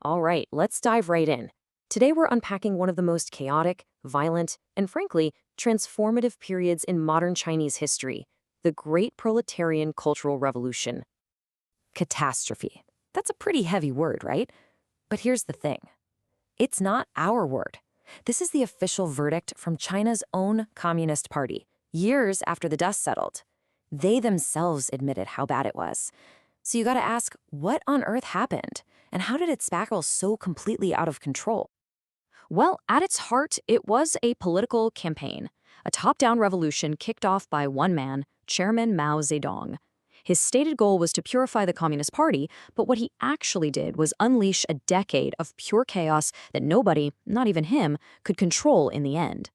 All right, let's dive right in. Today we're unpacking one of the most chaotic, violent, and frankly, transformative periods in modern Chinese history, the Great Proletarian Cultural Revolution. Catastrophe. That's a pretty heavy word, right? But here's the thing. It's not our word. This is the official verdict from China's own Communist Party, years after the dust settled. They themselves admitted how bad it was. So you gotta ask, what on earth happened? And how did it spackle so completely out of control? Well, at its heart, it was a political campaign, a top-down revolution kicked off by one man, Chairman Mao Zedong. His stated goal was to purify the Communist Party, but what he actually did was unleash a decade of pure chaos that nobody, not even him, could control in the end.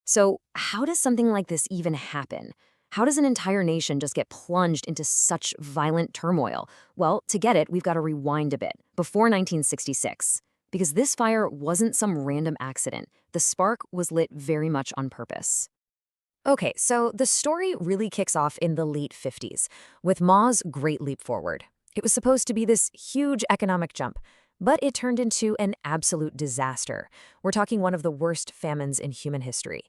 So, how does something like this even happen? How does an entire nation just get plunged into such violent turmoil? Well, to get it, we've got to rewind a bit, before 1966. Because this fire wasn't some random accident. The spark was lit very much on purpose. Okay, so the story really kicks off in the late 50s, with Ma's Great Leap Forward. It was supposed to be this huge economic jump, but it turned into an absolute disaster. We're talking one of the worst famines in human history.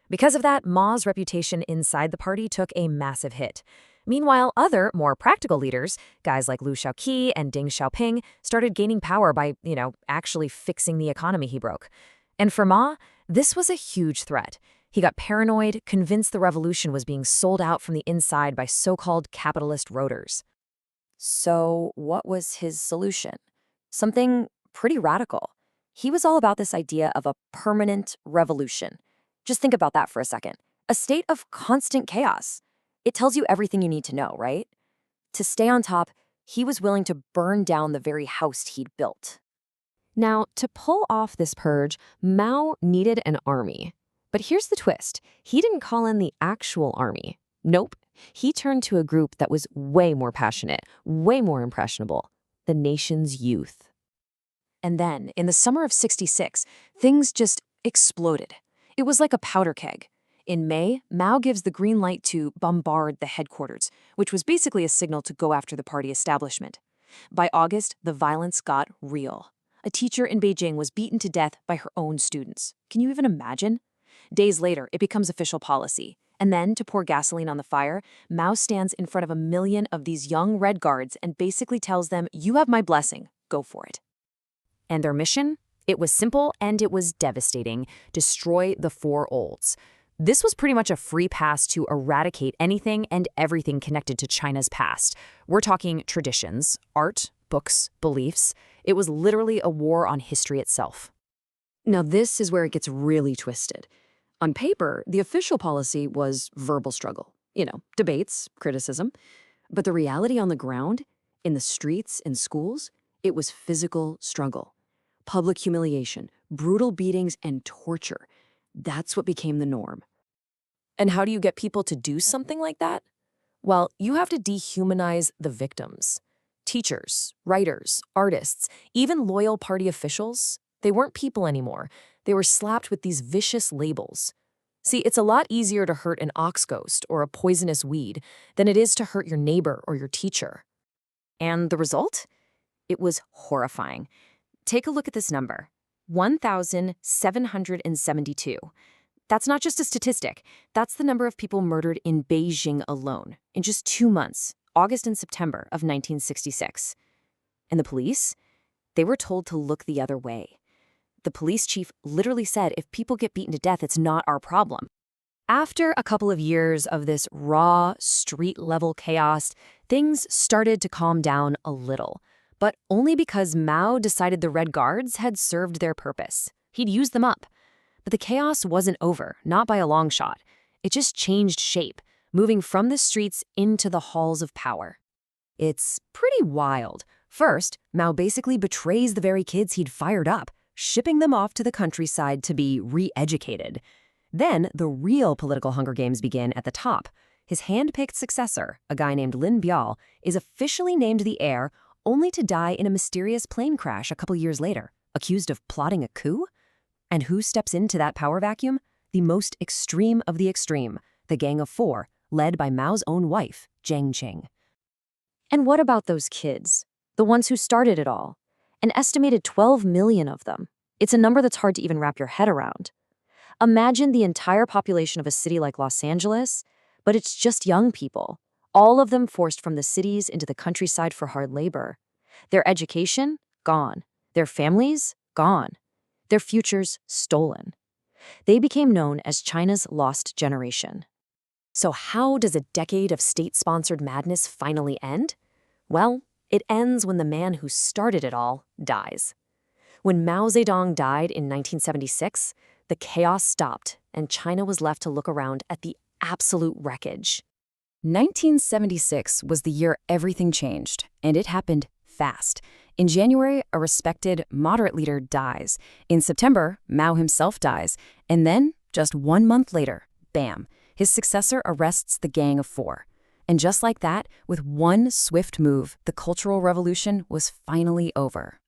Because of that, Ma's reputation inside the party took a massive hit. Meanwhile, other, more practical leaders, guys like Liu Shaoqi and Deng Xiaoping, started gaining power by, actually fixing the economy he broke. And for Ma, this was a huge threat. He got paranoid, convinced the revolution was being sold out from the inside by so-called capitalist roaders. So what was his solution? Something pretty radical. He was all about this idea of a permanent revolution. Just think about that for a second. A state of constant chaos. It tells you everything you need to know, right? To stay on top, he was willing to burn down the very house he'd built. Now, to pull off this purge, Mao needed an army. But here's the twist. He didn't call in the actual army. Nope. He turned to a group that was way more passionate, way more impressionable, the nation's youth. And then, in the summer of '66, things just exploded. It was like a powder keg. In May, Mao gives the green light to bombard the headquarters, which was basically a signal to go after the party establishment. By August, the violence got real. A teacher in Beijing was beaten to death by her own students. Can you even imagine? Days later, it becomes official policy. And then, to pour gasoline on the fire, Mao stands in front of 1 million of these young Red Guards and basically tells them, "You have my blessing, go for it." And their mission? It was simple and it was devastating. Destroy the Four Olds. This was pretty much a free pass to eradicate anything and everything connected to China's past. We're talking traditions, art, books, beliefs. It was literally a war on history itself. Now, this is where it gets really twisted. On paper, the official policy was verbal struggle. Debates, criticism. But the reality on the ground, in the streets, in schools, it was physical struggle. Public humiliation, brutal beatings, and torture. That's what became the norm. And how do you get people to do something like that? Well, you have to dehumanize the victims. Teachers, writers, artists, even loyal party officials, they weren't people anymore. They were slapped with these vicious labels. See, it's a lot easier to hurt an ox ghost or a poisonous weed than it is to hurt your neighbor or your teacher. And the result? It was horrifying. Take a look at this number, 1,772. That's not just a statistic. That's the number of people murdered in Beijing alone in just 2 months, August and September of 1966. And the police? They were told to look the other way. The police chief literally said, if people get beaten to death, it's not our problem. After a couple of years of this raw, street-level chaos, things started to calm down a little. But only because Mao decided the Red Guards had served their purpose. He'd used them up. But the chaos wasn't over, not by a long shot. It just changed shape, moving from the streets into the halls of power. It's pretty wild. First, Mao basically betrays the very kids he'd fired up, shipping them off to the countryside to be re-educated. Then, the real political Hunger Games begin at the top. His hand-picked successor, a guy named Lin Biao, is officially named the heir, only to die in a mysterious plane crash a couple years later, accused of plotting a coup? And who steps into that power vacuum? The most extreme of the extreme, the Gang of Four, led by Mao's own wife, Jiang Qing. And what about those kids? The ones who started it all? An estimated 12 million of them. It's a number that's hard to even wrap your head around. Imagine the entire population of a city like Los Angeles, but it's just young people, all of them forced from the cities into the countryside for hard labor. Their education? Gone. Their families? Gone. Their futures stolen. They became known as China's lost generation. So how does a decade of state-sponsored madness finally end? Well, it ends when the man who started it all dies. When Mao Zedong died in 1976, the chaos stopped and China was left to look around at the absolute wreckage. 1976 was the year everything changed, and it happened fast. In January, a respected, moderate leader dies. In September, Mao himself dies. And then, just 1 month later, bam, his successor arrests the Gang of Four. And just like that, with one swift move, the Cultural Revolution was finally over.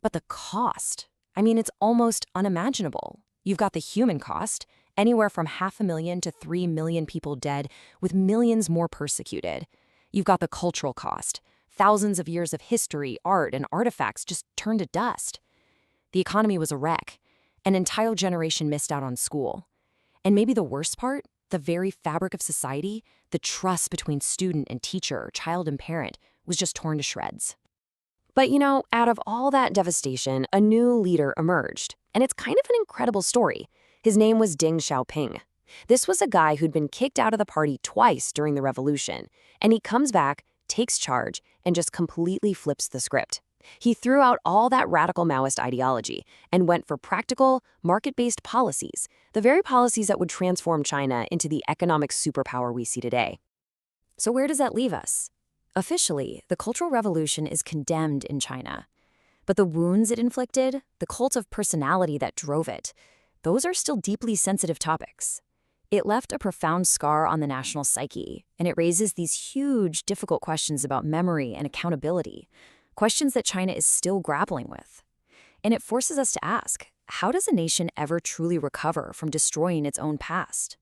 But the cost? I mean, it's almost unimaginable. You've got the human cost, anywhere from 500,000 to 3 million people dead, with millions more persecuted. You've got the cultural cost, thousands of years of history, art, and artifacts just turned to dust. The economy was a wreck. An entire generation missed out on school. And maybe the worst part, the very fabric of society, the trust between student and teacher, child and parent, was just torn to shreds. But out of all that devastation, a new leader emerged. And it's kind of an incredible story. His name was Deng Xiaoping. This was a guy who'd been kicked out of the party twice during the revolution. And he comes back, takes charge, and just completely flips the script. He threw out all that radical Maoist ideology and went for practical, market-based policies, the very policies that would transform China into the economic superpower we see today. So where does that leave us? Officially, the Cultural Revolution is condemned in China. But the wounds it inflicted, the cult of personality that drove it, those are still deeply sensitive topics. It left a profound scar on the national psyche, and it raises these huge, difficult questions about memory and accountability, questions that China is still grappling with. And it forces us to ask, how does a nation ever truly recover from destroying its own past?